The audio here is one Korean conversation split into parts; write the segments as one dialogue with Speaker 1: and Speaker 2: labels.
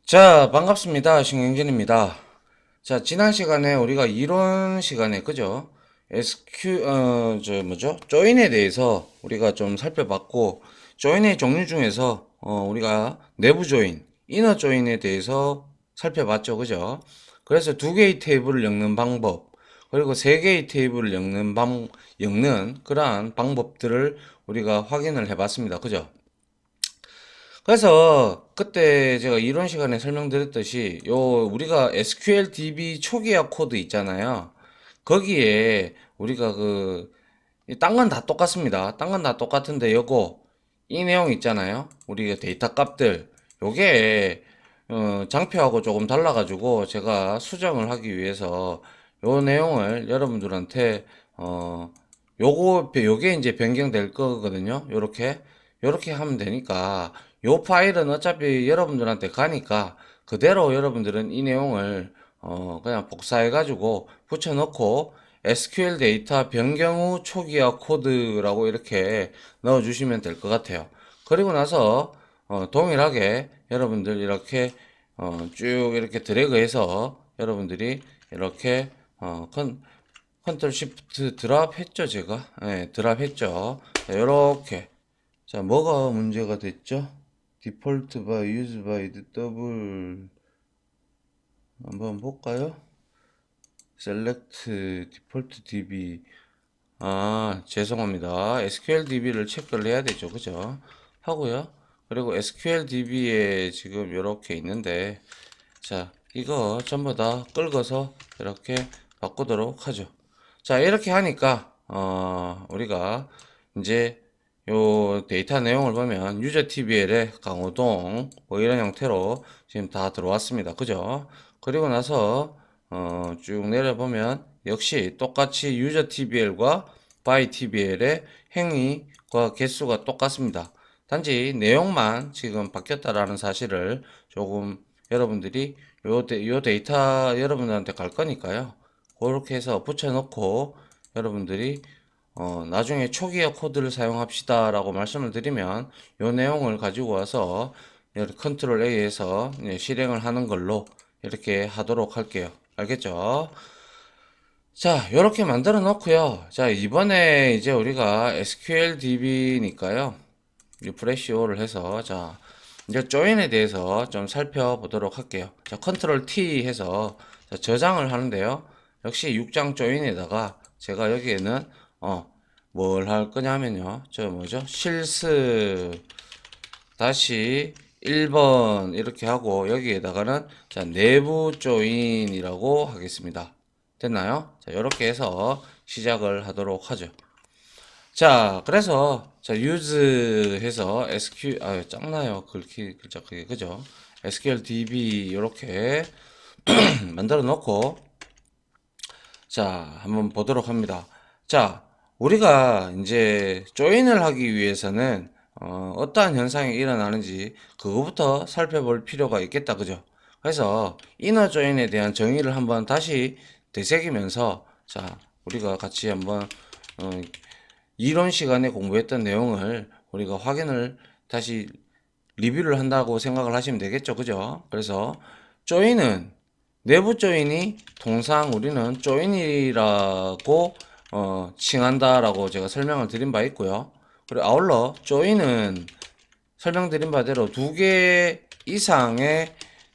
Speaker 1: 자, 반갑습니다. 신경진입니다. 자, 지난 시간에 우리가 이론 시간에, 그죠? 조인에 대해서 우리가 좀 살펴봤고, 조인의 종류 중에서, 우리가 내부 조인, 이너 조인에 대해서 살펴봤죠. 그죠? 그래서 두 개의 테이블을 엮는 방법, 그리고 세 개의 테이블을 엮는 그러한 방법들을 우리가 확인을 해봤습니다. 그죠? 그래서 그때 제가 이론 시간에 설명드렸듯이 요 우리가 SQL DB 초기화 코드 있잖아요. 거기에 우리가 딴 건 다 똑같습니다. 딴 건 다 똑같은데 요거 이 내용 있잖아요. 우리가 데이터 값들 요게 장표하고 조금 달라가지고 제가 수정을 하기 위해서 요 내용을 여러분들한테 요게 이제 변경될 거거든요. 요렇게 하면 되니까 요 파일은 어차피 여러분들한테 가니까 그대로 여러분들은 이 내용을 그냥 복사해 가지고 붙여넣고 SQL 데이터 변경 후 초기화 코드라고 이렇게 넣어 주시면 될 것 같아요. 그리고 나서 동일하게 여러분들 이렇게 쭉 이렇게 드래그해서 여러분들이 이렇게 컨트롤 시프트 드랍 했죠, 제가. 네, 드랍 했죠. 자, 요렇게. 자, 뭐가 문제가 됐죠? 디폴트 바이 유즈 바이 더블 한번 볼까요? 셀렉트 디폴트 DB. 아, 죄송합니다. SQL DB를 체크를 해야 되죠. 그죠? 하고요. 그리고 SQL DB에 지금 이렇게 있는데, 자, 이거 전부 다 끌어서 이렇게 바꾸도록 하죠. 자, 이렇게 하니까, 우리가 이제 요 데이터 내용을 보면 유저 TBL의 강호동 뭐 이런 형태로 지금 다 들어왔습니다. 그죠? 그리고 나서 쭉 내려보면 역시 똑같이 유저 TBL과 by TBL의 행위과 개수가 똑같습니다. 단지 내용만 지금 바뀌었다라는 사실을 조금 여러분들이 요 데이터 여러분들한테 갈 거니까요. 그렇게 해서 붙여놓고 여러분들이 나중에 초기화 코드를 사용합시다 라고 말씀을 드리면 요 내용을 가지고 와서 컨트롤 A에서 실행을 하는 걸로 이렇게 하도록 할게요. 알겠죠? 자, 이렇게 만들어 놓고요. 자, 이번에 이제 우리가 SQL DB니까요. 리프레시 오를 해서 자, 이제 조인에 대해서 좀 살펴보도록 할게요. 자, 컨트롤 T 해서 자, 저장을 하는데요. 역시 6장 조인에다가 제가 여기에는 뭘 할 거냐면요. 저 뭐죠? 실습 다시 1번 이렇게 하고 여기에다가는 자, 내부 조인이라고 하겠습니다. 됐나요? 자, 이렇게 해서 시작을 하도록 하죠. 자, 그래서 자, use 해서 SQ 짱나요. 글자 크기 그죠? SQL DB 이렇게 만들어 놓고 자, 한번 보도록 합니다. 자, 우리가 이제 조인을 하기 위해서는 떠한 현상이 일어나는지 그거부터 살펴볼 필요가 있겠다. 그죠? 그래서 이너 조인에 대한 정의를 한번 다시 되새기면서 자, 우리가 같이 한번 어, 이론 시간에 공부했던 내용을 우리가 확인을 다시 리뷰를 한다고 생각을 하시면 되겠죠. 그죠? 그래서 조인은 내부 조인이 통상 우리는 조인이라고 칭한다라고 제가 설명을 드린 바 있고요. 그리고 아울러 조인은 설명드린 바대로 두 개 이상의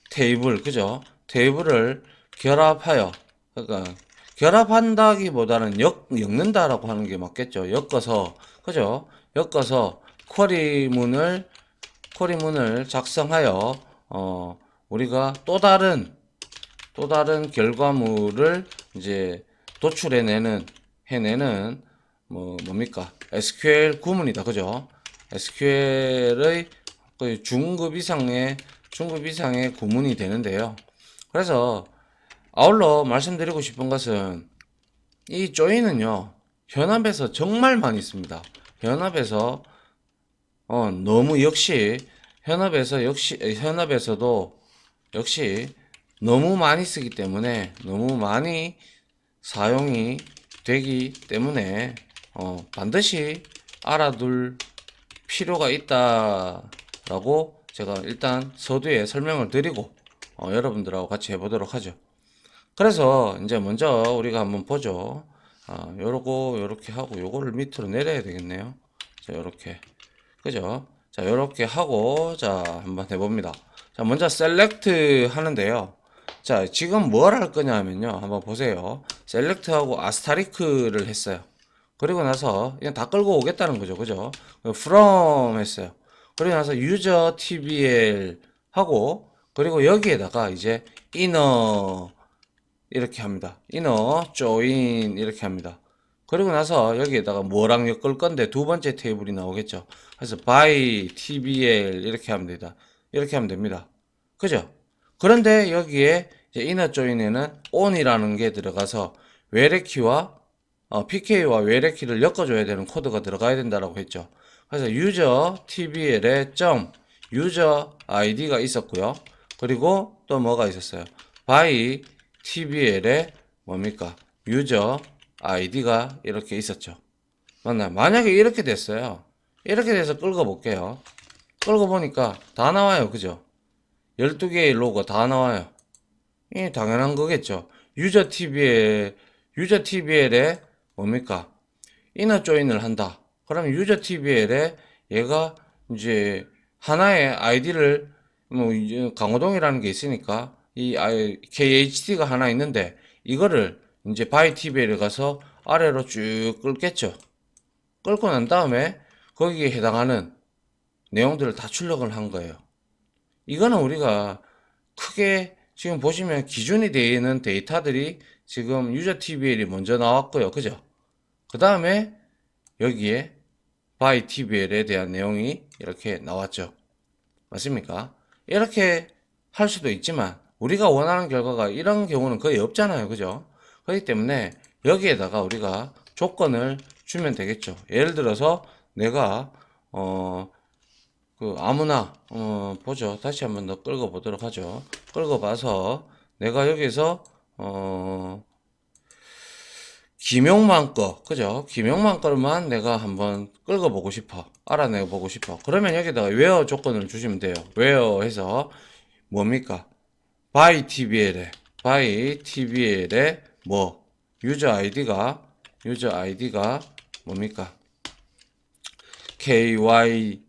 Speaker 1: 테이블, 그죠? 테이블을 결합하여, 그러니까 결합한다기보다는 엮는다라고 하는 게 맞겠죠. 엮어서, 그죠? 엮어서 쿼리문을 작성하여 우리가 또 다른 결과물을 이제 해내는 뭡니까? SQL 구문이다. 그죠? SQL의 중급 이상의 구문이 되는데요. 그래서 아울러 말씀드리고 싶은 것은 이 조인은요. 현업에서 정말 많이 씁니다. 현업에서 너무 역시 현업에서도 역시 너무 많이 쓰기 때문에 너무 많이 사용이 되기 때문에 반드시 알아둘 필요가 있다라고 제가 일단 서두에 설명을 드리고 여러분들하고 같이 해보도록 하죠. 그래서 이제 먼저 우리가 한번 보죠. 요렇게 하고 요거를 밑으로 내려야 되겠네요. 자, 요렇게. 그죠? 자, 요렇게 하고 자, 한번 해봅니다. 자, 먼저 셀렉트 하는데요. 자, 지금 뭘 할 거냐면요. 한번 보세요. 셀렉트하고 아스타리크를 했어요. 그리고 나서 그냥 다 끌고 오겠다는 거죠. 그죠? from 했어요. 그리고 나서 user tbl 하고 그리고 여기에다가 이제 inner 이렇게 합니다. inner join 이렇게 합니다. 그리고 나서 여기에다가 뭐랑 엮을 건데 두 번째 테이블이 나오겠죠. 그래서 by tbl 이렇게 하면 됩니다. 이렇게 하면 됩니다. 그죠? 그런데 여기에 이제 inner join에는 on이라는 게 들어가서 외래키와 PK와 외래키를 엮어줘야 되는 코드가 들어가야 된다라고 했죠. 그래서 user tbl에 점 user id가 있었고요. 그리고 또 뭐가 있었어요? by tbl에 뭡니까? user id가 이렇게 있었죠. 맞나요? 만약에 이렇게 됐어요. 이렇게 돼서 끌고 볼게요. 끌고 보니까 다 나와요. 그죠? 12개의 로고 다 나와요. 이 당연한 거겠죠. 유저 TBL에 뭡니까? 이너 조인을 한다. 그럼 유저 TBL에 얘가 이제 하나의 아이디를 뭐 이제 강호동이라는 게 있으니까 이 KHD가 하나 있는데 이거를 이제 바이 TBL에 가서 아래로 쭉 끌겠죠. 끌고 난 다음에 거기에 해당하는 내용들을 다 출력을 한 거예요. 이거는 우리가 크게 지금 보시면 기준이 되어 있는 데이터들이 지금 유저 TBL이 먼저 나왔고요. 그죠? 그 다음에 여기에 by TBL에 대한 내용이 이렇게 나왔죠. 맞습니까? 이렇게 할 수도 있지만 우리가 원하는 결과가 이런 경우는 거의 없잖아요. 그죠? 그렇기 때문에 여기에다가 우리가 조건을 주면 되겠죠. 예를 들어서 내가 아무나 보죠. 다시 한번 더 끌고 보도록 하죠. 끌고 봐서 내가 여기서 김용만 거, 그죠? 김용만 거만 내가 한번 끌고 보고 싶어. 알아내 보고 싶어. 그러면 여기다가 where 조건을 주시면 돼요. where 해서 뭡니까? by tbl에 뭐 유저 아이디가 뭡니까? KYM인가요?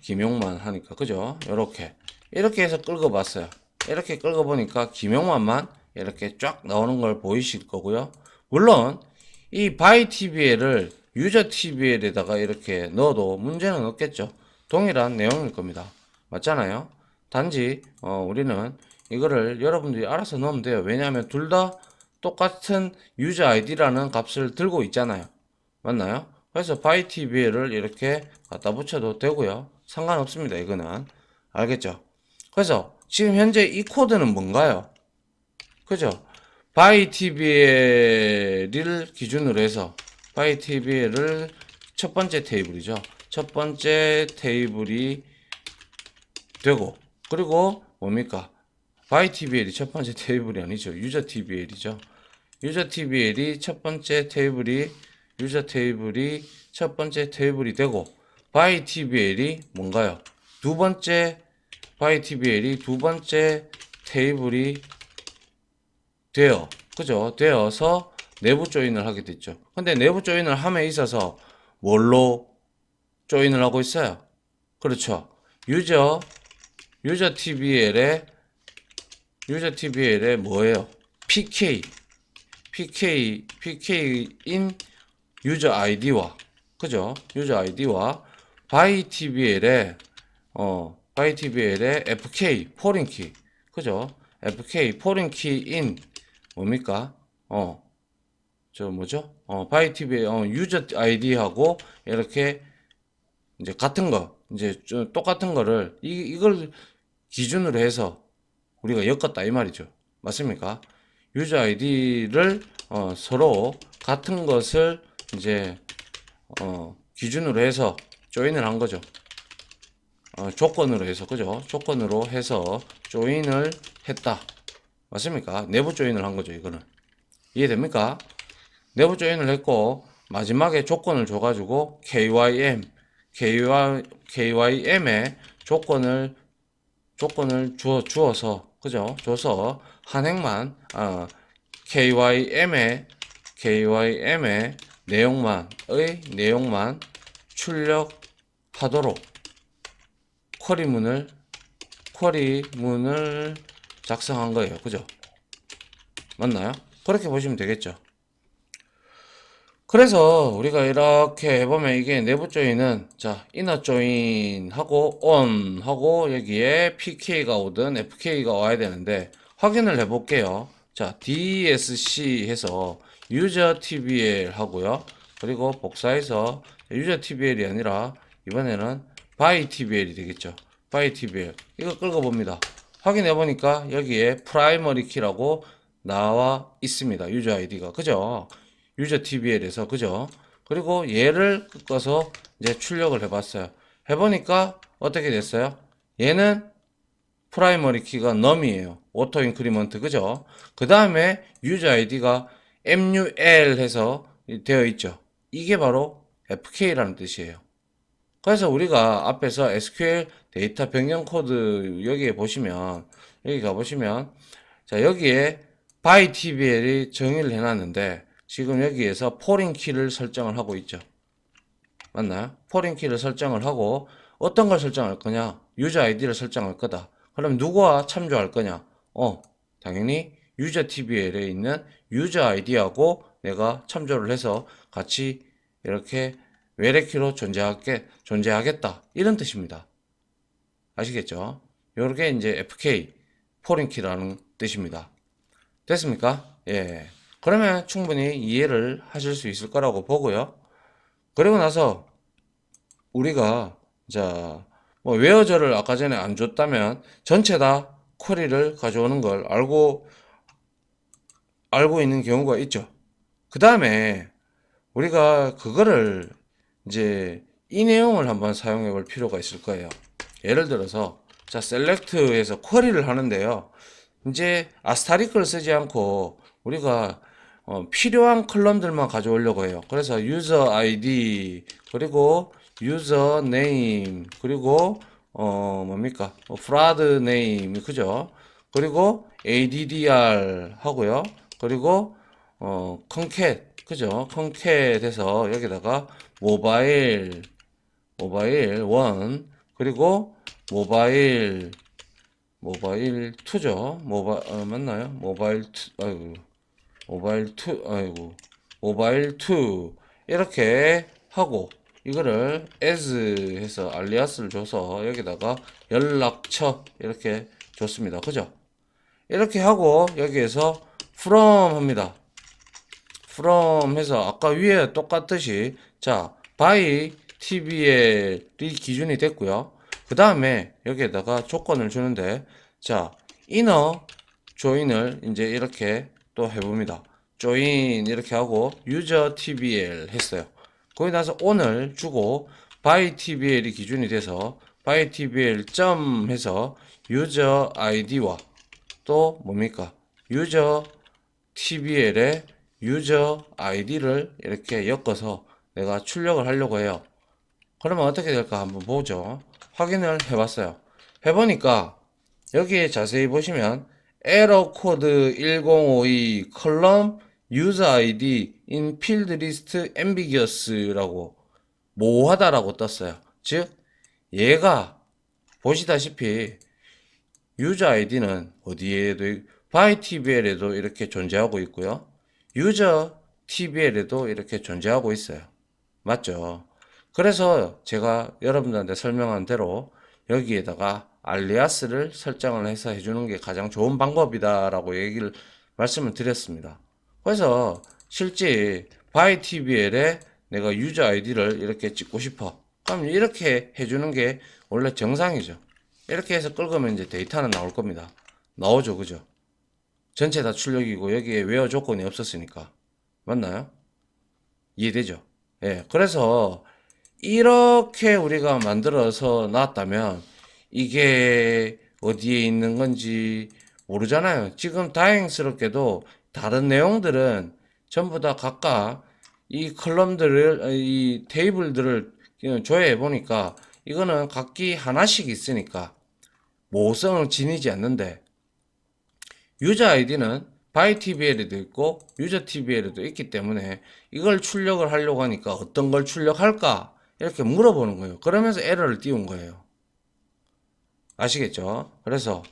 Speaker 1: 김용만 하니까 그죠? 이렇게 해서 끌고 봤어요. 이렇게 끌고 보니까 김용만만 이렇게 쫙 나오는 걸 보이실 거고요. 물론 이 by TBL을 유저 TBL에다가 이렇게 넣어도 문제는 없겠죠. 동일한 내용일 겁니다. 맞잖아요. 단지 우리는 이거를 여러분들이 알아서 넣으면 돼요. 왜냐하면 둘 다 똑같은 유저 아이디라는 값을 들고 있잖아요. 맞나요? 그래서 by TBL을 이렇게 갖다 붙여도 되고요. 상관없습니다. 이거는 알겠죠? 그래서 지금 현재 이 코드는 뭔가요? 그죠? by TBL을 기준으로 해서 by TBL을 첫 번째 테이블이죠. 첫 번째 테이블이 되고 그리고 뭡니까? by TBL이 첫 번째 테이블이 아니죠. 유저 TBL이죠. 유저 TBL이 첫 번째 테이블이 유저 테이블이 첫 번째 테이블이 되고 by TBL이 뭔가요? 두 번째 by TBL이 두 번째 테이블이 되어 그죠? 되어서 내부 조인을 하게 됐죠. 근데 내부 조인을 함에 있어서 뭘로 조인을 하고 있어요? 그렇죠. 유저 TBL에 뭐예요? PK인 유저 아이디와 그죠? 유저 아이디와 by TBL에 FK 포린키 그죠? FK 포린키인 뭡니까? by TBL 유저 아이디하고 이렇게 이제 같은 거 이제 똑같은 거를 이걸 기준으로 해서 우리가 엮었다 이 말이죠. 맞습니까? 유저 아이디를 서로 같은 것을 이제 기준으로 해서 조인을 한 거죠. 조건으로 해서 그죠? 조건으로 해서 조인을 했다. 맞습니까? 내부 조인을 한 거죠. 이거는 이해됩니까? 내부 조인을 했고 마지막에 조건을 줘가지고 KYM의 조건을 주어서, 그죠? 줘서 한 행만, KYM의 내용만 출력하도록 쿼리문을 작성한 거예요. 그죠? 맞나요? 그렇게 보시면 되겠죠. 그래서 우리가 이렇게 해보면 이게 내부 조인은 자 inner join 하고 on 하고 여기에 pk가 오든 fk가 와야 되는데 확인을 해 볼게요. 자 dsc 해서 user tbl 하고요. 그리고 복사해서 user tbl이 아니라 이번에는 by tbl이 되겠죠. by tbl 이거 끌고 봅니다. 확인해 보니까 여기에 primary key라고 나와 있습니다. user id가 그죠? 유저 TBL에서 그죠? 그리고 얘를 꺾어서 이제 출력을 해봤어요. 해보니까 어떻게 됐어요? 얘는 프라이머리 키가 num이에요. 오토 인크리먼트 그죠? 그 다음에 유저 아이디가 MUL 해서 되어 있죠. 이게 바로 FK라는 뜻이에요. 그래서 우리가 앞에서 SQL 데이터 변경 코드 여기에 보시면 여기 가보시면 자 여기에 by TBL이 정의를 해놨는데 지금 여기에서 포린 키를 설정을 하고 있죠. 맞나요? 포린 키를 설정을 하고 어떤 걸 설정할 거냐? 유저 아이디를 설정할 거다. 그럼 누구와 참조할 거냐? 당연히 유저 TBL에 있는 유저 아이디하고 내가 참조를 해서 같이 이렇게 외래키로 존재하겠다. 이런 뜻입니다. 아시겠죠? 요렇게 이제 FK 포린 키라는 뜻입니다. 됐습니까? 예. 그러면 충분히 이해를 하실 수 있을 거라고 보고요. 그리고 나서 우리가 자, 뭐 웨어저를 아까 전에 안 줬다면 전체 다 쿼리를 가져오는 걸 알고 있는 경우가 있죠. 그 다음에 우리가 그거를 이제 이 내용을 한번 사용해 볼 필요가 있을 거예요. 예를 들어서 자, 셀렉트에서 쿼리를 하는데요. 이제 아스타리크를 쓰지 않고 우리가 필요한 컬럼들만 가져오려고 해요. 그래서 유저 아이디 그리고 유저 네임 그리고 뭡니까 프라드 네임 그죠? 그리고 addr 하고요. 그리고 컨캣 그죠? 컨캣에서 여기다가 모바일 1 그리고 모바일 2죠. 맞나요? 모바일 2 이렇게 하고 이거를 as 해서 알리아스를 줘서 여기다가 연락처 이렇게 줬습니다. 그죠? 이렇게 하고 여기에서 from 합니다. from 해서 아까 위에 똑같듯이 자 by tbl이 기준이 됐고요. 그 다음에 여기에다가 조건을 주는데 자 inner join을 이제 이렇게 또 해봅니다. join 이렇게 하고 user tbl 했어요. 거기 나서 on을 주고 by tbl이 기준이 돼서 by tbl 점 해서 user id와 또 뭡니까 user tbl의 user id를 이렇게 엮어서 내가 출력을 하려고 해요. 그러면 어떻게 될까 한번 보죠. 확인을 해봤어요. 해보니까 여기에 자세히 보시면 에러 코드 1052 컬럼 유저 아이디 in field list ambiguous라고 모호하다라고 떴어요. 즉 얘가 보시다시피 유저 아이디는 어디에도 by tbl에도 이렇게 존재하고 있고요. 유저 tbl에도 이렇게 존재하고 있어요. 맞죠? 그래서 제가 여러분들한테 설명한 대로 여기에다가 알리아스를 설정을 해서 해주는 게 가장 좋은 방법이다 라고 말씀을 드렸습니다. 그래서 실제 by tbl에 내가 유저 아이디를 이렇게 찍고 싶어 그럼 이렇게 해주는 게 원래 정상이죠. 이렇게 해서 끌으면 이제 데이터는 나올 겁니다. 나오죠 그죠? 전체 다 출력이고 여기에 웨어 조건이 없었으니까 맞나요? 이해되죠? 예, 그래서 이렇게 우리가 만들어서 놨다면 이게 어디에 있는 건지 모르잖아요. 지금 다행스럽게도 다른 내용들은 전부 다 각각 이 컬럼들을 이 테이블들을 조회해 보니까 이거는 각기 하나씩 있으니까 모호성을 지니지 않는데 유저 아이디는 by TBL에도 있고 유저 TBL에도 있기 때문에 이걸 출력을 하려고 하니까 어떤 걸 출력할까 이렇게 물어보는 거예요. 그러면서 에러를 띄운 거예요. 아시겠죠? 그래서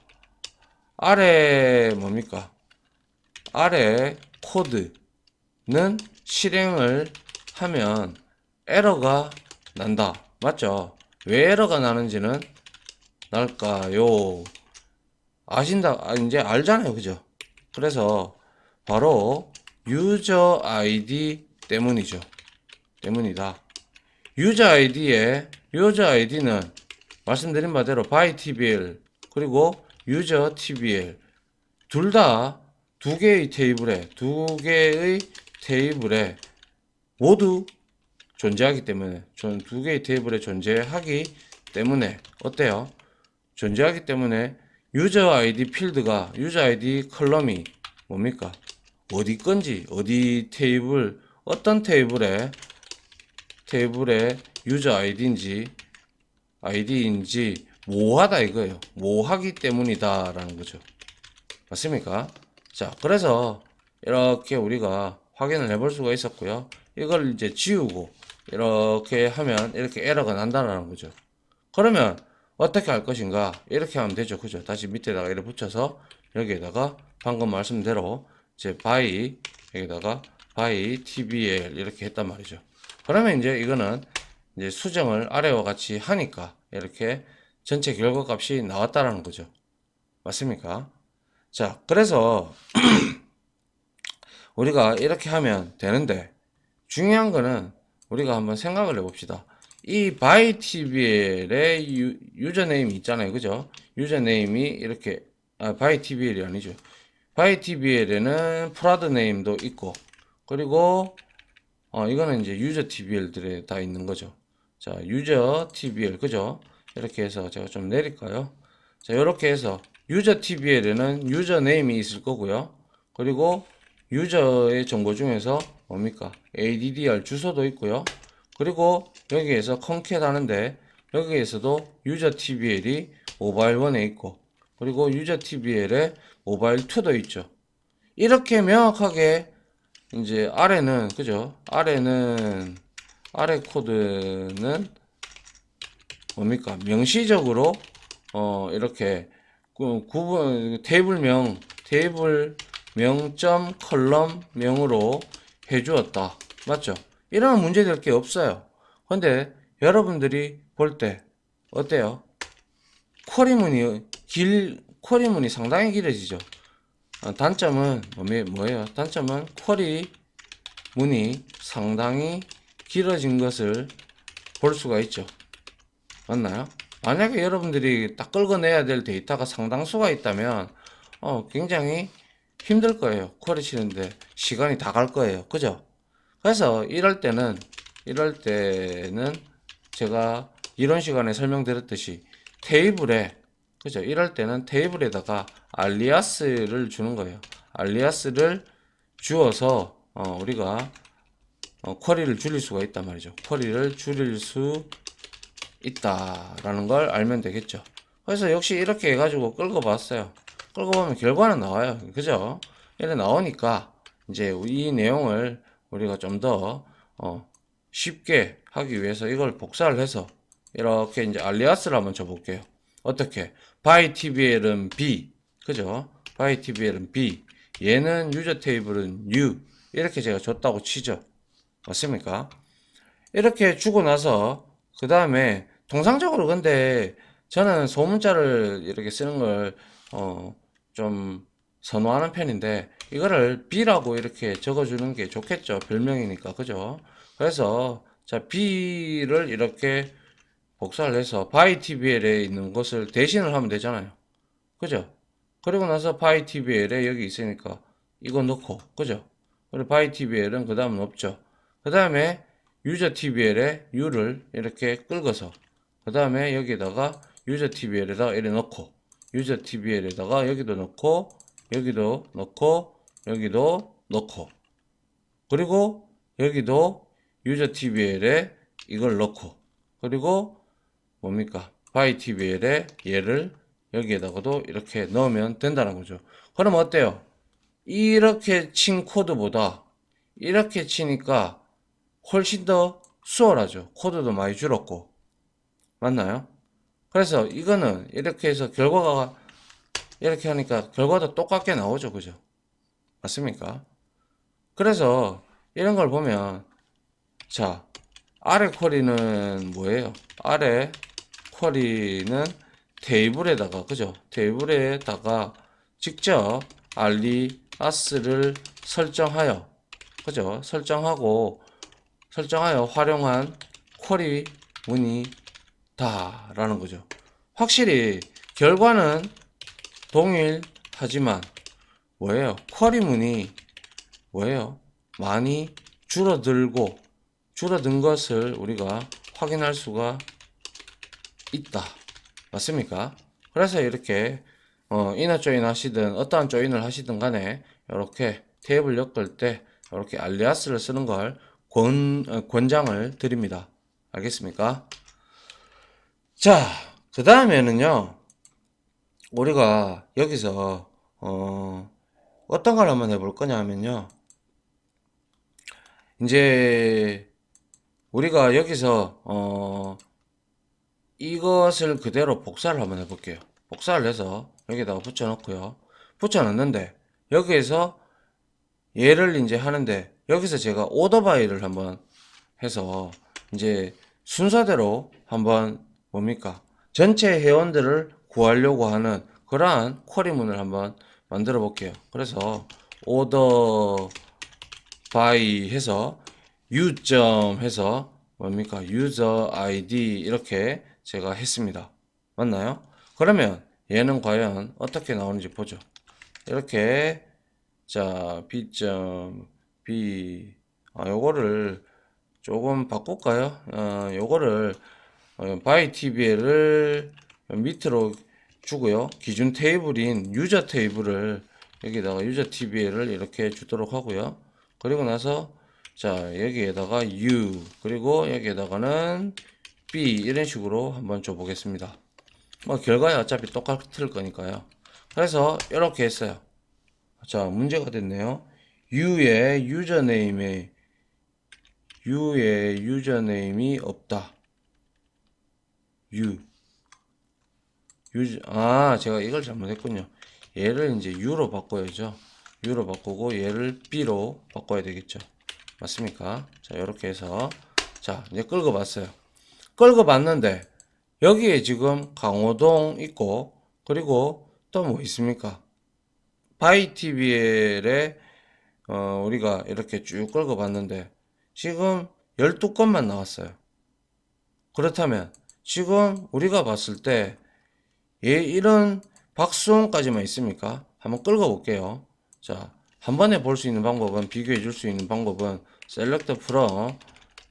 Speaker 1: 아래 뭡니까? 아래 코드는 실행을 하면 에러가 난다. 맞죠? 왜 에러가 나는지는 날까요? 이제 알잖아요. 그죠? 그래서 바로 유저 아이디 때문이죠. 때문이다. 유저 아이디는 말씀드린 바대로 by TBL 그리고 유저 TBL 둘 다 두 개의 테이블에 모두 존재하기 때문에 두 개의 테이블에 존재하기 때문에 어때요? 존재하기 때문에 유저 아이디 필드가 유저 아이디 컬럼이 뭡니까? 어디 건지 어디 테이블 어떤 테이블에 유저 아이디인지 모호하다 이거예요. 모호하기 때문이다라는 거죠. 맞습니까? 자, 그래서 이렇게 우리가 확인을 해볼 수가 있었고요. 이걸 이제 지우고 이렇게 하면 이렇게 에러가 난다는 거죠. 그러면 어떻게 할 것인가? 이렇게 하면 되죠. 그죠? 다시 밑에다가 이렇게 붙여서 여기에다가 방금 말씀대로 이제 여기다가 by tbl 이렇게 했단 말이죠. 그러면 이제 이거는 이제 수정을 아래와 같이 하니까 이렇게 전체 결과값이 나왔다라는 거죠. 맞습니까? 자, 그래서 우리가 이렇게 하면 되는데 중요한 거는 우리가 한번 생각을 해봅시다. 이 by tbl의 유저네임이 있잖아요. 그죠? 유저네임이 이렇게 by tbl이 아니죠. by tbl에는 프라드 네임도 있고 그리고 이거는 이제 유저 tbl들에 다 있는 거죠. 자, 유저 tbl 그죠? 이렇게 해서 제가 좀 내릴까요? 자, 이렇게 해서 유저 tbl에는 유저 네임이 있을 거고요. 그리고 유저의 정보 중에서 뭡니까? addr 주소도 있고요. 그리고 여기에서 컨캣 하는데 여기에서도 유저 tbl이 모바일 1에 있고 그리고 유저 tbl에 모바일 2도 있죠. 이렇게 명확하게 이제 아래는 그죠? 아래 코드는 뭡니까? 명시적으로 이렇게 테이블 명점 컬럼 명으로 해주었다. 맞죠? 이런 문제 될 게 없어요. 근데 여러분들이 볼 때 어때요? 쿼리문이 상당히 길어지죠. 단점은 뭐예요? 단점은 쿼리문이 상당히 길어진 것을 볼 수가 있죠. 맞나요? 만약에 여러분들이 딱 긁어내야 될 데이터가 상당수가 있다면 굉장히 힘들 거예요. 쿼리 치는데 시간이 다 갈 거예요. 그죠? 그래서 이럴 때는 제가 이런 시간에 설명드렸듯이 그죠? 이럴 때는 테이블에다가 알리아스를 주는 거예요. 알리아스를 주어서 우리가 쿼리를 줄일 수가 있단 말이죠. 쿼리를 줄일 수 있다라는 걸 알면 되겠죠. 그래서 역시 이렇게 해가지고 끌고 봤어요. 끌고 보면 결과는 나와요. 그죠? 이렇게 나오니까 이제 이 내용을 우리가 좀 더 쉽게 하기 위해서 이걸 복사를 해서 이렇게 이제 알리아스를 한번 줘볼게요. 어떻게? by tbl은 b, 그죠? by tbl은 b, 얘는 유저 테이블은 u 이렇게 제가 줬다고 치죠. 맞습니까? 이렇게 주고 나서 그 다음에 통상적으로 근데 저는 소문자를 이렇게 쓰는 걸 좀 선호하는 편인데 이거를 B라고 이렇게 적어주는 게 좋겠죠. 별명이니까 그죠? 그래서 자 B를 이렇게 복사를 해서 bytbl에 있는 것을 대신을 하면 되잖아요. 그죠? 그리고 나서 bytbl에 여기 있으니까 이거 넣고 그죠? 그리고 bytbl은 그 다음은 없죠. 그 다음에 유저 tbl에 u를 이렇게 긁어서 그 다음에 여기다가 유저 tbl에다가 이렇게 넣고 유저 tbl에다가 여기도 넣고 여기도 넣고 여기도 넣고 그리고 여기도 유저 tbl에 이걸 넣고 그리고 뭡니까? by tbl에 얘를 여기에다가도 이렇게 넣으면 된다는 거죠. 그럼 어때요? 이렇게 친 코드보다 이렇게 치니까 훨씬 더 수월하죠. 코드도 많이 줄었고. 맞나요? 그래서 이거는 이렇게 해서 결과가 이렇게 하니까 결과도 똑같게 나오죠. 그죠? 맞습니까? 그래서 이런 걸 보면 자, 아래 쿼리는 뭐예요? 아래 쿼리는 테이블에다가 그죠? 테이블에다가 직접 알리아스를 설정하여 그죠? 설정하여 활용한 쿼리 문이다 라는 거죠. 확실히 결과는 동일하지만 뭐예요? 쿼리 문이 뭐예요? 많이 줄어든 것을 우리가 확인할 수가 있다. 맞습니까? 그래서 이렇게 이너 조인 하시든 어떠한 조인을 하시든 간에 이렇게 테이블 엮을 때 이렇게 알리아스를 쓰는 걸 권장을 드립니다. 알겠습니까? 자, 그 다음에는요, 우리가 여기서 어떤 걸 한번 해볼 거냐 하면요, 이제 우리가 여기서 이것을 그대로 복사를 한번 해볼게요. 복사를 해서 여기다가 붙여 넣고요. 붙여 넣는데 여기에서 얘를 이제 하는데 여기서 제가 오더 바이를 한번 해서 이제 순서대로 한번 뭡니까? 전체 회원들을 구하려고 하는 그러한 쿼리문을 한번 만들어 볼게요. 그래서 오더 바이 해서 유점 해서 뭡니까? 유저 아이디 이렇게 제가 했습니다. 맞나요? 그러면 얘는 과연 어떻게 나오는지 보죠. 이렇게 자 B.B 요거를 조금 바꿀까요? 요거를 by TBL을 밑으로 주고요. 기준 테이블인 유저 테이블을 여기다가 유저 TBL을 이렇게 주도록 하고요. 그리고 나서 자 여기에다가 U 그리고 여기에다가는 B 이런 식으로 한번 줘 보겠습니다. 뭐 결과에 어차피 똑같을 거니까요. 그래서 이렇게 했어요. 자 문제가 됐네요. U의 유저네임이 없다. 제가 이걸 잘못했군요. 얘를 이제 U로 바꿔야죠. U로 바꾸고 얘를 B로 바꿔야 되겠죠. 맞습니까? 자, 이렇게 해서 자, 이제 끌고 봤어요. 끌고 봤는데 여기에 지금 강호동 있고 그리고 또 뭐 있습니까? 바이티비엘에 우리가 이렇게 쭉 끌고 봤는데 지금 12건만 나왔어요. 그렇다면 지금 우리가 봤을 때 이런 박수홍까지만 있습니까? 한번 끌고 볼게요. 자, 한 번에 볼 수 있는 방법은 비교해 줄 수 있는 방법은 셀렉트 프롬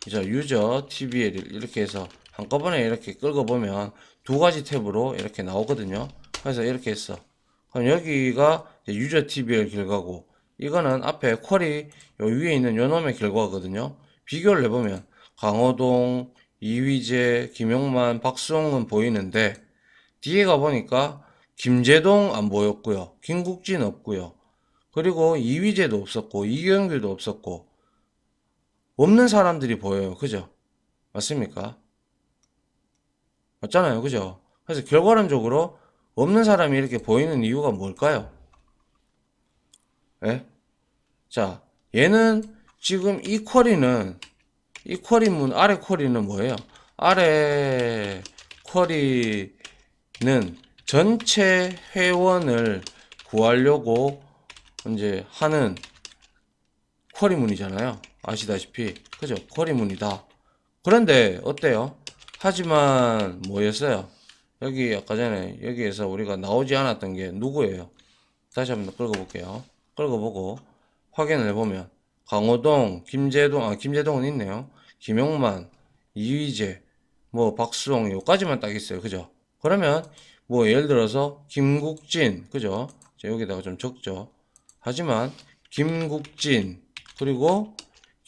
Speaker 1: 유저 TBL 이렇게 해서 한꺼번에 이렇게 끌고 보면 두 가지 탭으로 이렇게 나오거든요. 그래서 이렇게 했어. 그럼 여기가 유저 TBL 결과고 이거는 앞에 쿼리 요 위에 있는 요 놈의 결과거든요. 비교를 해보면 강호동, 이휘재, 김용만, 박수홍은 보이는데 뒤에 가보니까 김재동 안 보였고요. 김국진 없고요. 그리고 이휘재도 없었고 이경규도 없었고 없는 사람들이 보여요. 그죠? 맞습니까? 맞잖아요. 그죠? 그래서 결과론적으로 없는 사람이 이렇게 보이는 이유가 뭘까요? 예? 자, 얘는 지금 이 쿼리문 아래 쿼리는 뭐예요? 아래 쿼리는 전체 회원을 구하려고 이제 하는 쿼리문이잖아요. 아시다시피 그죠? 쿼리문이다. 그런데 어때요? 하지만 뭐였어요? 여기 아까 전에 여기에서 우리가 나오지 않았던 게 누구예요? 다시 한번 끌고 볼게요. 끌고 보고 확인을 해보면 강호동, 김재동은 있네요. 김용만, 이휘재, 뭐 박수홍 요까지만 딱 있어요. 그죠? 그러면 뭐 예를 들어서 김국진, 그죠? 여기다가 좀 적죠. 하지만 김국진 그리고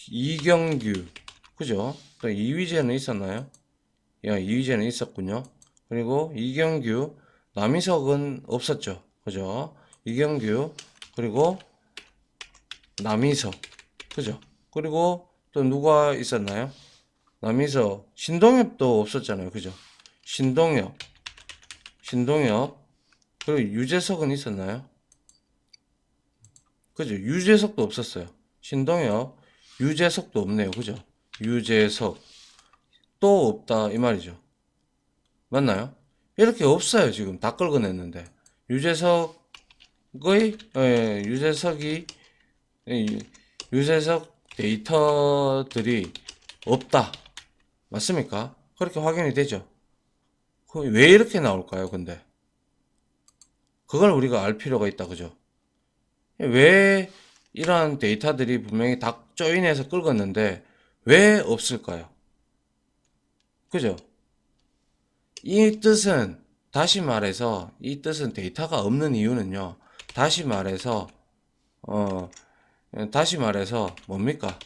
Speaker 1: 이경규, 그죠? 또 이휘재는 있었나요? 이휘재는 있었군요. 그리고 이경규, 남이석은 없었죠. 그죠? 이경규, 그리고 남이석. 그죠? 그리고 또 누가 있었나요? 남이석, 신동엽도 없었잖아요. 그죠? 신동엽, 그리고 유재석은 있었나요? 그죠? 유재석도 없었어요. 신동엽, 유재석도 없네요. 그죠? 유재석, 또 없다. 이 말이죠. 맞나요? 이렇게 없어요. 지금 다 긁어냈는데. 유재석의, 유재석이, 유재석 데이터들이 없다. 맞습니까? 그렇게 확인이 되죠. 왜 이렇게 나올까요, 근데? 그걸 우리가 알 필요가 있다, 그죠? 왜 이러한 데이터들이 분명히 다 조인해서 긁었는데, 왜 없을까요? 그죠? 이 뜻은, 다시 말해서, 이 뜻은 데이터가 없는 이유는요, 다시 말해서, 어, 다시 말해서, 뭡니까?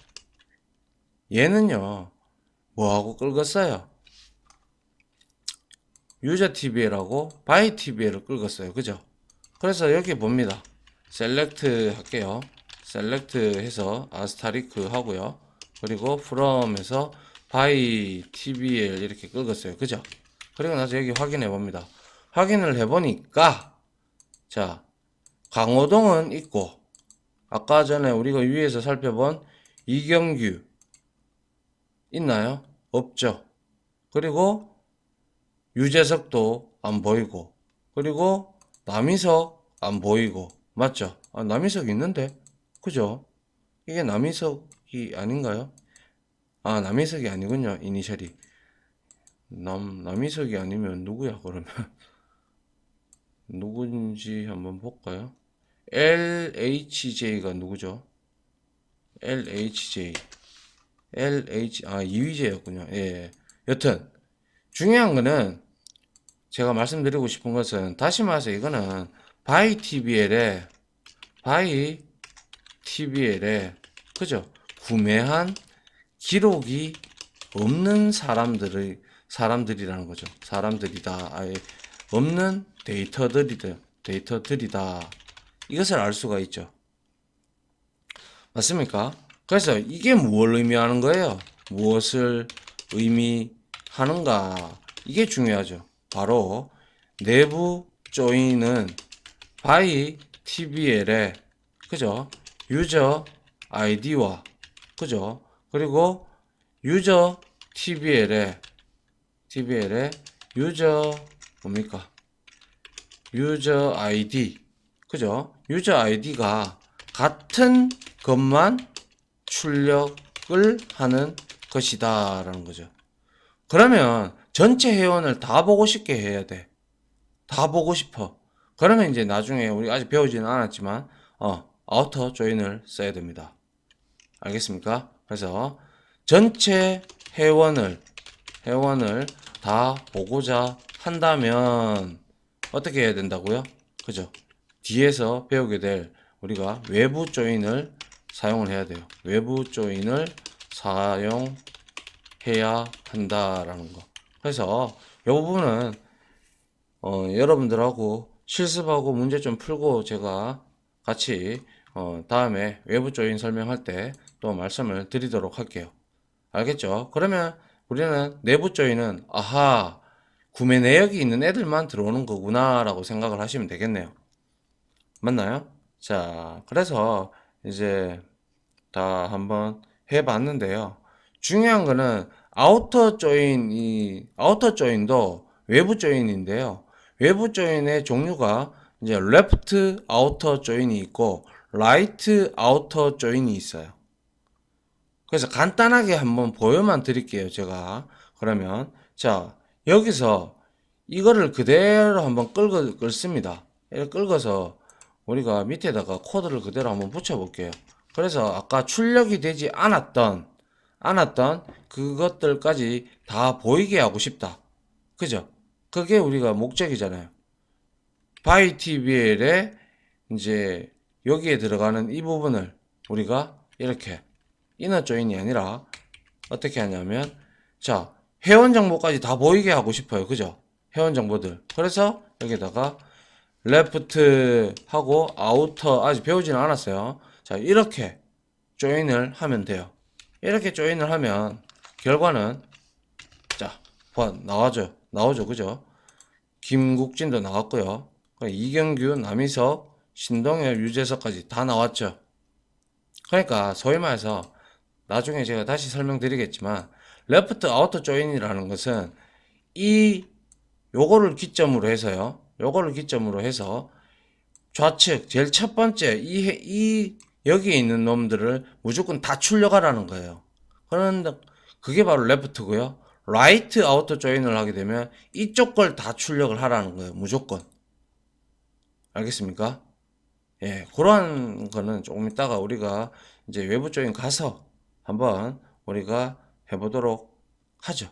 Speaker 1: 얘는요, 뭐하고 긁었어요? 유저 TBL하고 바이 TBL을 긁었어요. 그죠? 그래서 여기 봅니다. 셀렉트 할게요. 셀렉트 해서 아스타리크 하고요. 그리고 from에서 by tbl 이렇게 긁었어요. 그죠? 그리고 나서 여기 확인해 봅니다. 확인을 해보니까 자, 강호동은 있고 아까 전에 우리가 위에서 살펴본 이경규 있나요? 없죠. 그리고 유재석도 안 보이고 그리고 남이석 안 보이고 맞죠? 아, 남이석 있는데 그죠? 이게 남이석이 아닌가요? 아, 남이석이 아니군요. 이니셜이 남이석이 아니면 누구야 그러면 누군지 한번 볼까요? LHJ가 누구죠? LHJ 이휘재였군요. 예. 여튼 중요한 거는 제가 말씀드리고 싶은 것은 다시 말해서 이거는 바이 TBL에 그죠? 구매한 기록이 없는 사람들이라는 거죠. 사람들이다. 아예 없는 데이터들이다. 이것을 알 수가 있죠. 맞습니까? 그래서 이게 무엇을 의미하는 거예요? 무엇을 의미하는가? 이게 중요하죠. 바로 내부 조인은 by tbl에 그죠? 유저 아이디와 그죠? 그리고 유저 tbl에 유저 뭡니까? 유저 아이디 그죠? 유저 아이디가 같은 것만 출력을 하는 것이다 라는 거죠. 그러면 전체 회원을 다 보고 싶게 해야 돼. 다 보고 싶어. 그러면 이제 나중에 우리 아직 배우지는 않았지만 아우터 조인을 써야 됩니다. 알겠습니까? 그래서 전체 회원을 다 보고자 한다면 어떻게 해야 된다고요? 그죠? 뒤에서 배우게 될 우리가 외부 조인을 사용을 해야 돼요. 외부 조인을 사용해야 한다라는 거. 그래서 이 부분은 여러분들하고 실습하고 문제 좀 풀고 제가 같이 다음에 외부 조인 설명할 때 또 말씀을 드리도록 할게요. 알겠죠? 그러면 우리는 내부 조인은 아하 구매 내역이 있는 애들만 들어오는 거구나 라고 생각을 하시면 되겠네요. 맞나요? 자, 그래서 이제 다 한번 해봤는데요. 중요한 거는 아우터 조인도 외부 조인인데요. 외부 조인의 종류가 이제 left outer 조인이 있고 right outer 조인이 있어요. 그래서 간단하게 한번 보여만 드릴게요, 제가. 그러면 자, 여기서 이거를 그대로 한번 긁습니다. 이렇게 긁어서 우리가 밑에다가 코드를 그대로 한번 붙여 볼게요. 그래서 아까 출력이 되지 않았던 그것들까지 다 보이게 하고 싶다. 그죠? 그게 우리가 목적이잖아요. 바이 TBL에 이제 여기에 들어가는 이 부분을 우리가 이렇게 이너 조인이 아니라 어떻게 하냐면 자, 회원 정보까지 다 보이게 하고 싶어요. 그죠? 회원 정보들. 그래서 여기다가 레프트 하고 아우터 아직 배우지는 않았어요. 자, 이렇게 조인을 하면 돼요. 이렇게 조인을 하면 결과는 자, 나오죠. 그죠? 김국진도 나왔고요. 이경규, 남희석, 신동엽, 유재석까지 다 나왔죠. 그러니까 소위 말해서 나중에 제가 다시 설명드리겠지만 레프트 아우터 조인이라는 것은 이 요거를 기점으로 해서요. 요거를 기점으로 해서 좌측 제일 첫 번째 이 여기에 있는 놈들을 무조건 다 출력하라는 거예요. 그런데 그게 바로 레프트고요. 라이트 아우터 조인을 하게 되면 이쪽 걸 다 출력을 하라는 거예요. 무조건. 알겠습니까? 예, 그러한 거는 조금 이따가 우리가 이제 외부 조인 가서 한번 우리가 해보도록 하죠.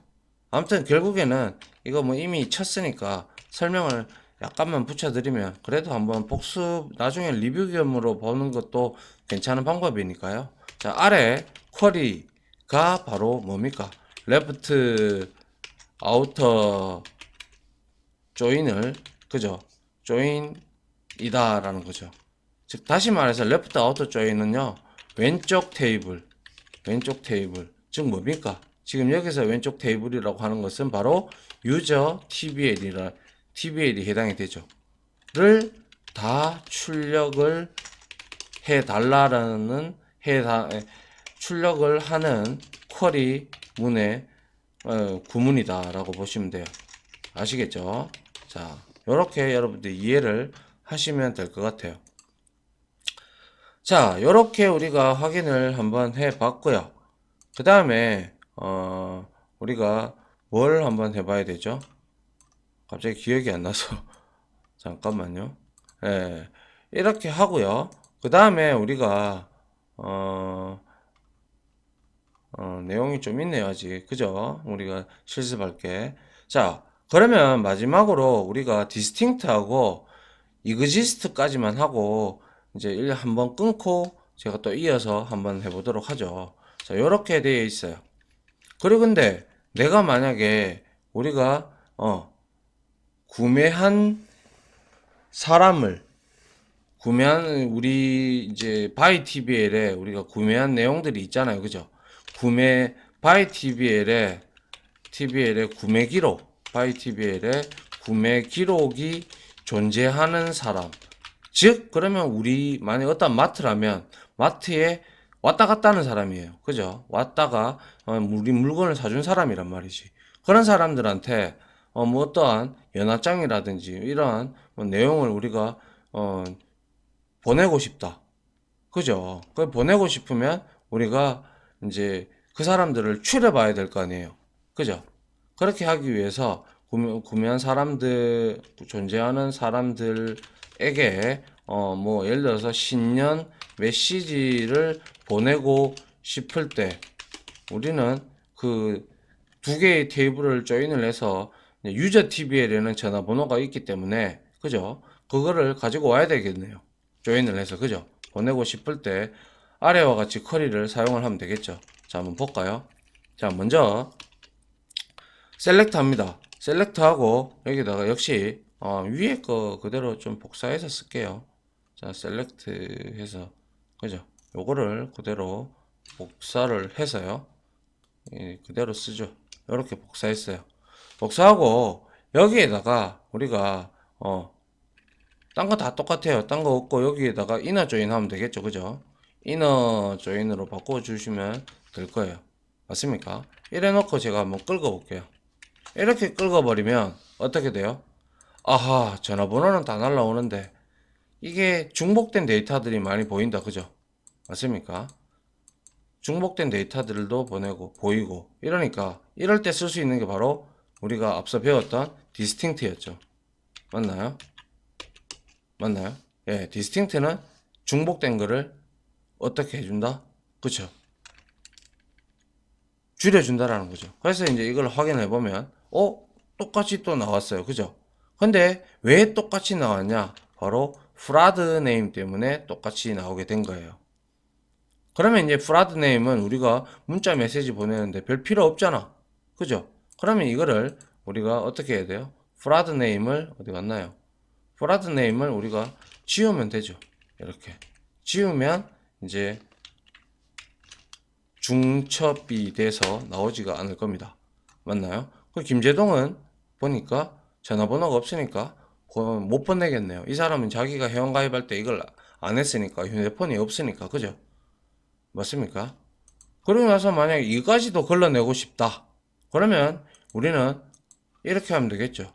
Speaker 1: 아무튼 결국에는 이거 뭐 이미 쳤으니까 설명을 약간만 붙여드리면 그래도 한번 복습 나중에 리뷰 겸으로 보는 것도 괜찮은 방법이니까요. 자, 아래 쿼리가 바로 뭡니까? 레프트 아우터 조인을 그죠? 조인이다라는 거죠. 즉 다시 말해서 레프트 아우터 조인은요 왼쪽 테이블 즉 뭡니까? 지금 여기서 왼쪽 테이블이라고 하는 것은 바로 유저 TBL이 해당이 되죠. 를 다 출력을 해 달라라는 출력을 하는 쿼리 문의 구문이다라고 보시면 돼요. 아시겠죠? 자, 이렇게 여러분들 이해를 하시면 될 것 같아요. 자, 요렇게 우리가 확인을 한번 해 봤고요. 그 다음에 우리가 뭘 한번 해봐야 되죠? 갑자기 기억이 안 나서 잠깐만요. 예, 이렇게 하고요. 그 다음에 우리가 내용이 좀 있네요 아직. 그죠? 우리가 실습할 게. 자, 그러면 마지막으로 우리가 디스팅트하고 이그지스트까지만 하고 이제 일 한번 끊고 제가 또 이어서 한번 해보도록 하죠. 자, 이렇게 되어 있어요. 그리고 근데 내가 만약에 우리가 구매한 사람을 우리 이제 바이 TBL에 우리가 구매한 내용들이 있잖아요. 그죠? 바이 TBL의 구매 기록, 바이 TBL의 구매 기록이 존재하는 사람. 즉, 그러면 우리, 만약 어떤 마트라면, 마트에 왔다 갔다 하는 사람이에요. 그죠? 왔다가, 우리 물건을 사준 사람이란 말이지. 그런 사람들한테, 뭐 어떠한 연합장이라든지, 이러한 뭐 내용을 우리가, 보내고 싶다. 그죠? 그 보내고 싶으면, 우리가 이제 그 사람들을 추려봐야 될 거 아니에요. 그죠? 그렇게 하기 위해서, 구매한 사람들, 존재하는 사람들에게 뭐 예를 들어서 신년 메시지를 보내고 싶을 때 우리는 그 두 개의 테이블을 조인을 해서 유저 TBL에는 전화번호가 있기 때문에 그죠? 그거를 가지고 와야 되겠네요. 조인을 해서 그죠? 보내고 싶을 때 아래와 같이 쿼리를 사용을 하면 되겠죠. 자, 한번 볼까요? 자, 먼저 셀렉트 합니다. 셀렉트 하고 여기다가 역시 위에 거 그대로 좀 복사해서 쓸게요. 자, 셀렉트 해서 그죠? 요거를 그대로 복사를 해서요. 그대로 쓰죠. 이렇게 복사했어요. 복사하고 여기에다가 우리가 딴 거 다 똑같아요. 딴 거 없고 여기에다가 이너 조인 하면 되겠죠. 그죠? 이너 조인으로 바꿔 주시면 될 거예요. 맞습니까? 이래 놓고 제가 한번 끌고 볼게요. 이렇게 끌어버리면 어떻게 돼요? 아하, 전화번호는 다 날라오는데 이게 중복된 데이터들이 많이 보인다. 그죠? 맞습니까? 중복된 데이터들도 보이고 이러니까 이럴 때 쓸 수 있는 게 바로 우리가 앞서 배웠던 디스팅트였죠. 맞나요? 맞나요? 예, 디스팅트는 중복된 거를 어떻게 해준다? 그쵸? 줄여준다라는 거죠. 그래서 이제 이걸 확인해 보면 똑같이 또 나왔어요. 그죠? 근데 왜 똑같이 나왔냐? 바로 프라드 네임 때문에 똑같이 나오게 된 거예요. 그러면 이제 프라드 네임은 우리가 문자 메시지 보내는데 별 필요 없잖아. 그죠? 그러면 이거를 우리가 어떻게 해야 돼요? 프라드 네임을 어디 갔나요? 프라드 네임을 우리가 지우면 되죠. 이렇게 지우면 이제 중첩이 돼서 나오지가 않을 겁니다. 맞나요? 그 김재동은 보니까 전화번호가 없으니까 못 보내겠네요. 이 사람은 자기가 회원가입할 때 이걸 안 했으니까 휴대폰이 없으니까 그죠? 맞습니까? 그러고 나서 만약에 이까지도 걸러내고 싶다. 그러면 우리는 이렇게 하면 되겠죠.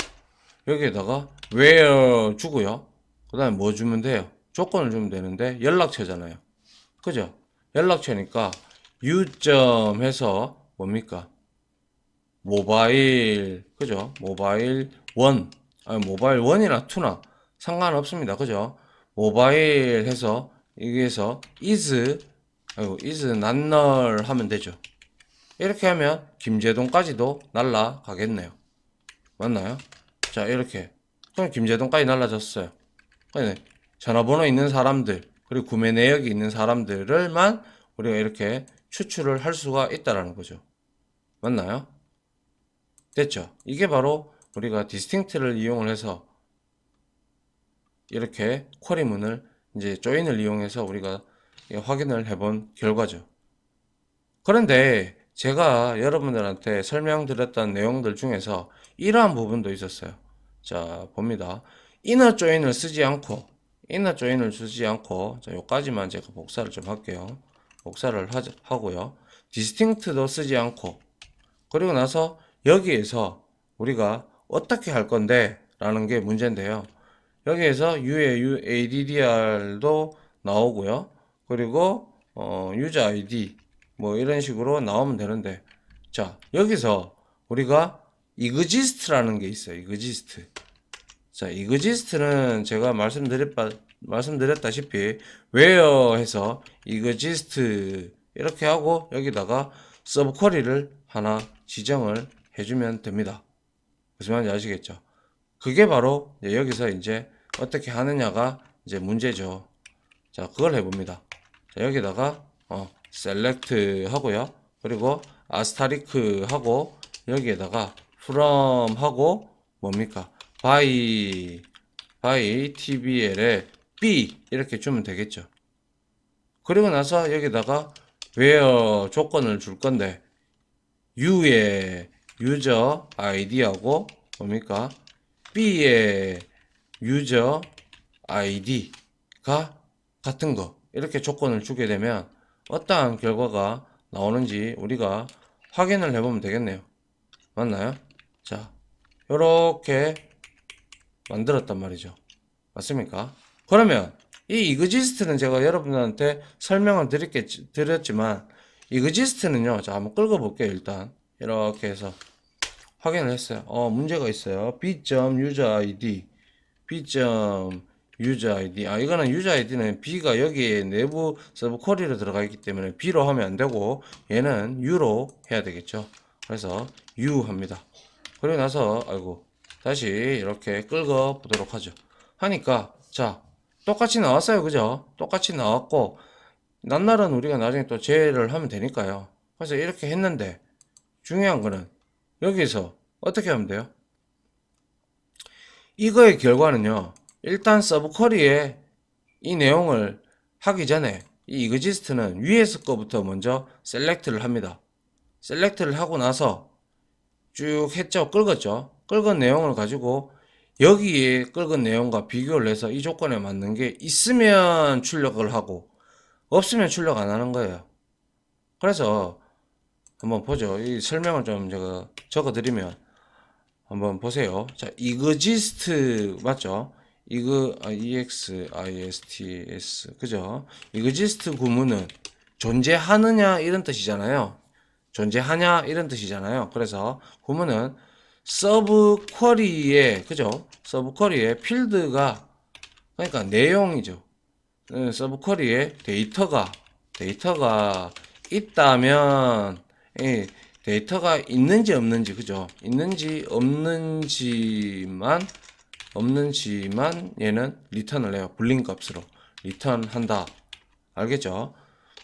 Speaker 1: 여기에다가 where 주고요. 그 다음에 뭐 주면 돼요? 조건을 주면 되는데 연락처잖아요. 그죠? 연락처니까 유점 해서 뭡니까? 모바일, 그죠? 모바일 원, 아니 모바일 원이나 투나 상관없습니다. 그죠? 모바일 해서 여기에서 is not null 하면 되죠. 이렇게 하면 김제동까지도 날라가겠네요. 맞나요? 자, 이렇게. 그럼 김제동까지 날라졌어요. 전화번호 있는 사람들, 그리고 구매 내역이 있는 사람들을만 우리가 이렇게 추출을 할 수가 있다라는 거죠. 맞나요? 됐죠? 이게 바로 우리가 디스팅트를 이용을 해서 이렇게 쿼리문을 이제 조인을 이용해서 우리가 확인을 해본 결과죠. 그런데 제가 여러분들한테 설명드렸던 내용들 중에서 이러한 부분도 있었어요. 자, 봅니다. 이너 조인을 쓰지 않고 자, 요까지만 제가 복사를 좀 할게요. 복사를 하고요. 디스팅트도 쓰지 않고 그리고 나서 여기에서 우리가 어떻게 할 건데 라는 게 문제인데요. 여기에서 UADDR도 나오고요. 그리고 유저 ID 뭐 이런 식으로 나오면 되는데 자 여기서 우리가 exist라는 게 있어요. exist. 자 exist는 제가 말씀드렸다시피 where 해서 exist 이렇게 하고 여기다가 서브 쿼리를 하나 지정을 해주면 됩니다. 무슨 말인지 아시겠죠? 그게 바로 여기서 이제 어떻게 하느냐가 이제 문제죠. 자, 그걸 해봅니다. 자, 여기다가 select 하고요. 그리고 asterisk 하고 여기에다가 from 하고 뭡니까? by tbl에 b 이렇게 주면 되겠죠. 그리고 나서 여기다가 where 조건을 줄 건데 u의 유저 아이디하고 뭡니까? b의 유저 아이디가 같은 거 이렇게 조건을 주게 되면 어떠한 결과가 나오는지 우리가 확인을 해보면 되겠네요. 맞나요? 자, 요렇게 만들었단 말이죠. 맞습니까? 그러면 이 exist는 제가 여러분들한테 설명을 드렸지만 exist는요. 자, 한번 끌고 볼게요. 일단 이렇게 해서 확인을 했어요. 문제가 있어요. b.userid b.useid 이거는 useid는 b가 여기에 내부 서브 쿼리로 들어가 있기 때문에 b로 하면 안 되고 얘는 u로 해야 되겠죠. 그래서 u 합니다. 그리고 나서 다시 이렇게 끌고 보도록 하죠. 하니까 자 똑같이 나왔어요. 그죠? 똑같이 나왔고 낱날은 우리가 나중에 또 제외를 하면 되니까요. 그래서 이렇게 했는데 중요한 거는 여기서 어떻게 하면 돼요? 이거의 결과는요. 일단 서브 쿼리에 이 내용을 하기 전에 이 exist는 위에서 거부터 먼저 셀렉트를 합니다. 셀렉트를 하고 나서 쭉 했죠. 긁었죠. 긁은 내용을 가지고 여기에 긁은 내용과 비교를 해서 이 조건에 맞는 게 있으면 출력을 하고 없으면 출력 안 하는 거예요. 그래서 한번 보죠. 이 설명을 좀 제가 적어 드리면 한번 보세요. 자, exist 맞죠? EXISTS 그죠? exist 구문은 존재하느냐 이런 뜻이잖아요. 존재하냐 이런 뜻이잖아요. 그래서 구문은 서브 쿼리에 그죠? 서브 쿼리에 필드가 그러니까 내용이죠. 서브 쿼리에 데이터가 있다면 데이터가 있는지 없는지 그죠? 있는지 없는지만 얘는 리턴을 해요. 불린 값으로 리턴한다. 알겠죠?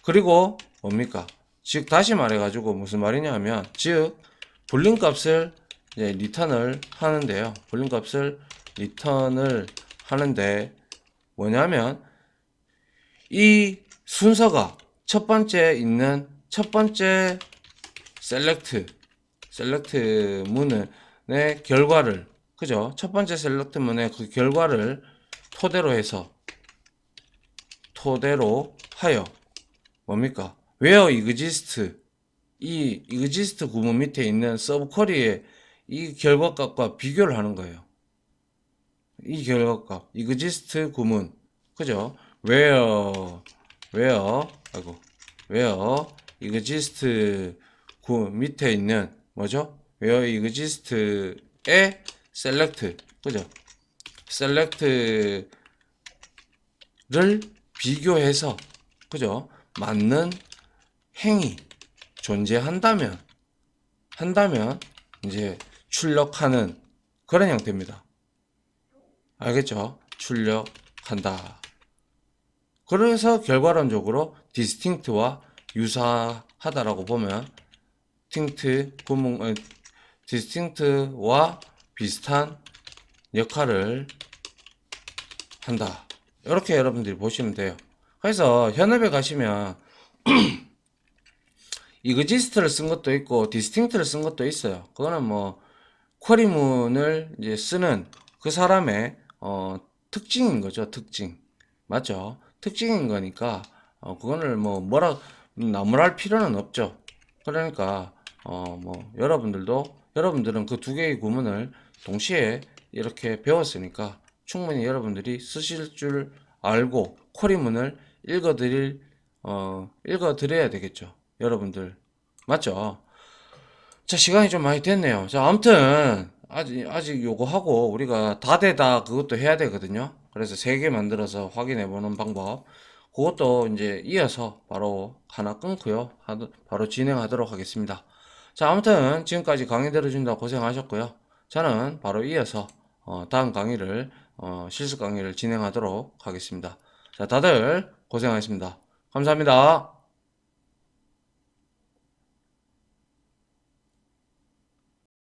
Speaker 1: 그리고 뭡니까? 즉 다시 말해 가지고 무슨 말이냐 하면 즉 불린 값을 이제 리턴을 하는데요. 볼륨 값을 리턴을 하는데 뭐냐면 이 순서가 첫 번째 있는 첫 번째 셀렉트 문의 결과를 그죠? 첫 번째 셀렉트 문의 그 결과를 토대로 하여 뭡니까? where exist 이 exist 구문 밑에 있는 서브 쿼리의 이 결과값과 비교를 하는 거예요. 이 결과값 exist 구문 그죠? where exist 구 밑에 있는 뭐죠? where exist의 select 그죠? select를 비교해서 그죠? 맞는 행위 존재한다면 이제 출력하는 그런 형태입니다. 알겠죠? 출력한다. 그래서 결과론적으로 distinct와 유사하다라고 보면 distinct와 비슷한 역할을 한다. 이렇게 여러분들이 보시면 돼요. 그래서 현업에 가시면 exist를 쓴 것도 있고 distinct를 쓴 것도 있어요. 그거는 뭐 쿼리문을 이제 쓰는 그 사람의 특징인 거죠. 특징. 맞죠? 특징인 거니까 그거를 뭐 뭐라 나무랄 필요는 없죠. 그러니까 뭐 여러분들은 그 두 개의 구문을 동시에 이렇게 배웠으니까 충분히 여러분들이 쓰실 줄 알고 쿼리문을 읽어드려야 되겠죠. 여러분들 맞죠? 자, 시간이 좀 많이 됐네요. 자, 아무튼 아직 요거 하고 우리가 다 되다 그것도 해야 되거든요. 그래서 3개 만들어서 확인해 보는 방법. 그것도 이제 이어서 바로 하나 끊고요. 바로 진행하도록 하겠습니다. 자, 아무튼 지금까지 강의 들어준다고 고생하셨고요. 저는 바로 이어서 다음 강의를 실습 강의를 진행하도록 하겠습니다. 자, 다들 고생하셨습니다. 감사합니다.